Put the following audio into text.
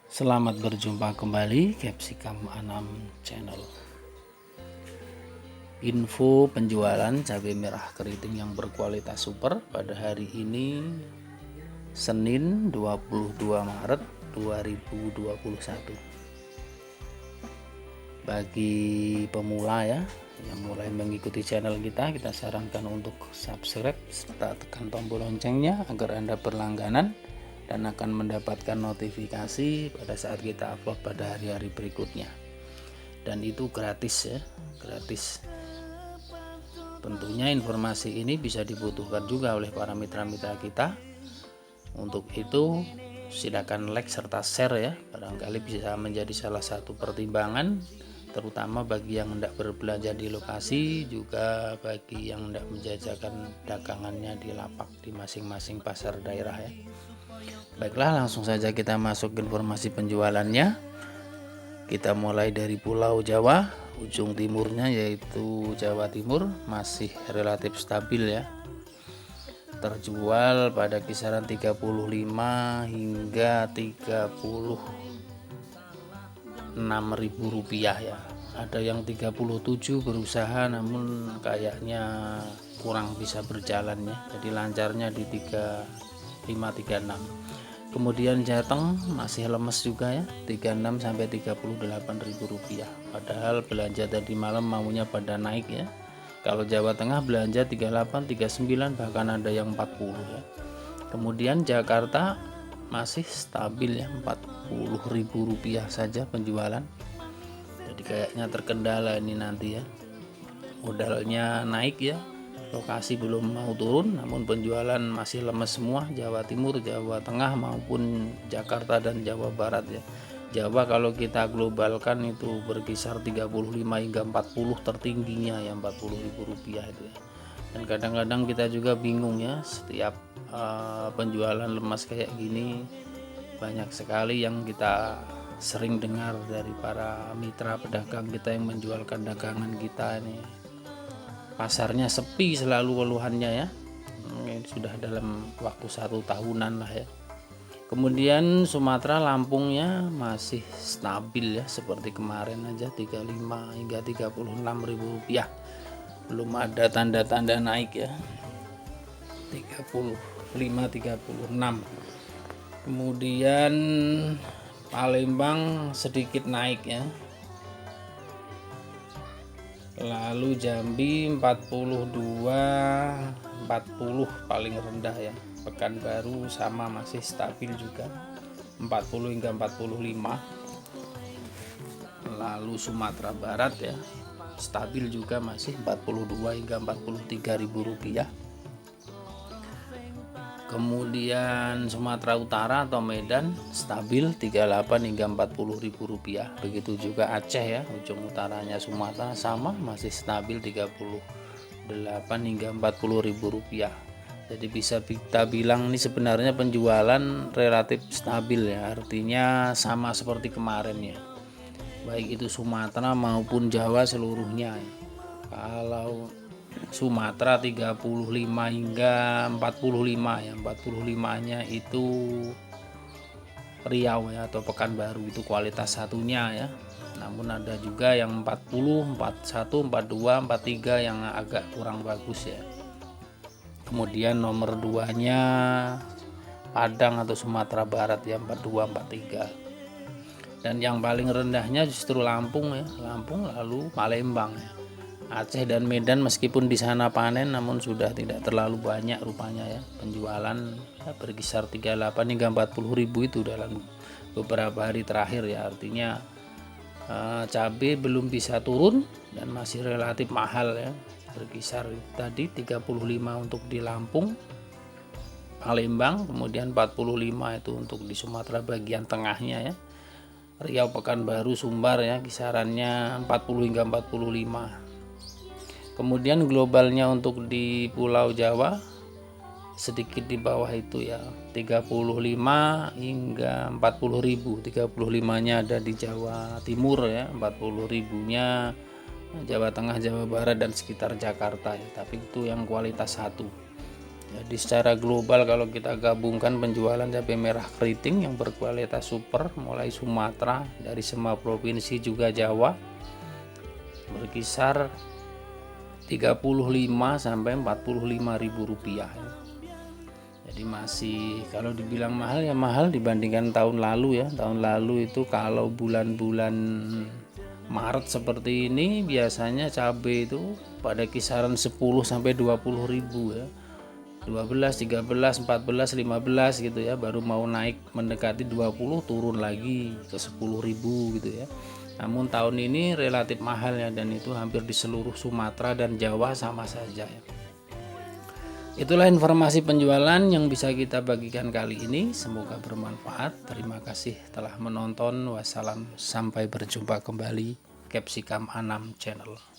Selamat berjumpa kembali Capsicum Anam Channel. Info penjualan cabai merah keriting yang berkualitas super pada hari ini Senin 22 Maret 2021. Bagi pemula ya yang mulai mengikuti channel kita sarankan untuk subscribe serta tekan tombol loncengnya agar Anda berlangganan dan akan mendapatkan notifikasi pada saat kita upload pada hari-hari berikutnya, dan itu gratis ya, gratis. Tentunya informasi ini bisa dibutuhkan juga oleh para mitra-mitra kita. Untuk itu silakan like serta share ya, barangkali bisa menjadi salah satu pertimbangan, terutama bagi yang hendak berbelanja di lokasi, juga bagi yang hendak menjajakan dagangannya di lapak di masing-masing pasar daerah ya. Baiklah, langsung saja kita masuk ke informasi penjualannya. Kita mulai dari Pulau Jawa, ujung timurnya yaitu Jawa Timur masih relatif stabil ya. Terjual pada kisaran 35 hingga 36.000 rupiah ya. Ada yang 37 berusaha namun kayaknya kurang bisa berjalan ya. Jadi lancarnya di 3536. Kemudian Jateng masih lemes juga ya, 36 sampai 38.000 rupiah. Padahal belanja tadi malam maunya pada naik ya. Kalau Jawa Tengah belanja 38, 39, bahkan ada yang 40 ya. Kemudian Jakarta masih stabil ya, 40.000 rupiah saja penjualan. Jadi kayaknya terkendala ini nanti ya. Modalnya naik ya, lokasi belum mau turun namun penjualan masih lemes semua, Jawa Timur, Jawa Tengah maupun Jakarta dan Jawa Barat ya. Jawa kalau kita globalkan itu berkisar 35 hingga 40, tertingginya ya 40.000 rupiah itu ya. Dan kadang-kadang kita juga bingung ya, setiap penjualan lemas kayak gini banyak sekali yang kita sering dengar dari para mitra pedagang kita yang menjualkan dagangan kita ini, pasarnya sepi selalu keluhannya ya. Ini sudah dalam waktu 1 tahunan lah ya. Kemudian Sumatera, Lampungnya masih stabil ya, seperti kemarin aja 35 hingga 36.000 rupiah, belum ada tanda-tanda naik ya, 35 36. Kemudian Palembang sedikit naik ya. Lalu Jambi 42 40 paling rendah ya. Pekanbaru sama masih stabil juga 40 hingga 45. Lalu Sumatera Barat ya stabil juga masih 42 hingga 43.000 rupiah. Kemudian Sumatera Utara atau Medan stabil 38 hingga 40.000 rupiah. Begitu juga Aceh ya, ujung utaranya Sumatera sama masih stabil 38 hingga 40.000 rupiah. Jadi bisa kita bilang ini sebenarnya penjualan relatif stabil ya, artinya sama seperti kemarin ya, baik itu Sumatera maupun Jawa seluruhnya ya. Kalau Sumatera 35 hingga 45 ya, 45-nya itu Riau ya atau Pekanbaru, itu kualitas satunya ya. Namun ada juga yang 40, 41, 42, 43 yang agak kurang bagus ya. Kemudian nomor 2-nya Padang atau Sumatera Barat ya, 42, 43. Dan yang paling rendahnya justru Lampung ya, Lampung lalu Palembang ya. Aceh dan Medan meskipun di sana panen namun sudah tidak terlalu banyak rupanya ya, penjualan ya, berkisar 38 hingga 40.000 itu dalam beberapa hari terakhir ya. Artinya cabai belum bisa turun dan masih relatif mahal ya, berkisar tadi 35 untuk di Lampung, Palembang, kemudian 45 itu untuk di Sumatera bagian tengahnya ya. Riau, Pekanbaru, Sumbar ya kisarannya 40 hingga 45. Kemudian globalnya untuk di Pulau Jawa sedikit di bawah itu ya, 35 hingga 40.000. 35-nya ada di Jawa Timur ya, 40.000-nya Jawa Tengah, Jawa Barat dan sekitar Jakarta ya. Tapi itu yang kualitas 1. Jadi secara global kalau kita gabungkan penjualan cabai merah keriting yang berkualitas super mulai Sumatera, dari semua provinsi juga Jawa, berkisar 35 sampai 45 ribu rupiah ya. Jadi masih kalau dibilang mahal ya mahal dibandingkan tahun lalu ya. Tahun lalu itu kalau bulan-bulan Maret seperti ini biasanya cabai itu pada kisaran 10 sampai 20 ribu ya. 12, 13, 14, 15 gitu ya, baru mau naik mendekati 20 turun lagi ke 10.000 gitu ya. Namun tahun ini relatif mahal ya, dan itu hampir di seluruh Sumatera dan Jawa sama saja ya. Itulah informasi penjualan yang bisa kita bagikan kali ini, semoga bermanfaat. Terima kasih telah menonton. Wassalam, sampai berjumpa kembali. Capsicum Anam Channel.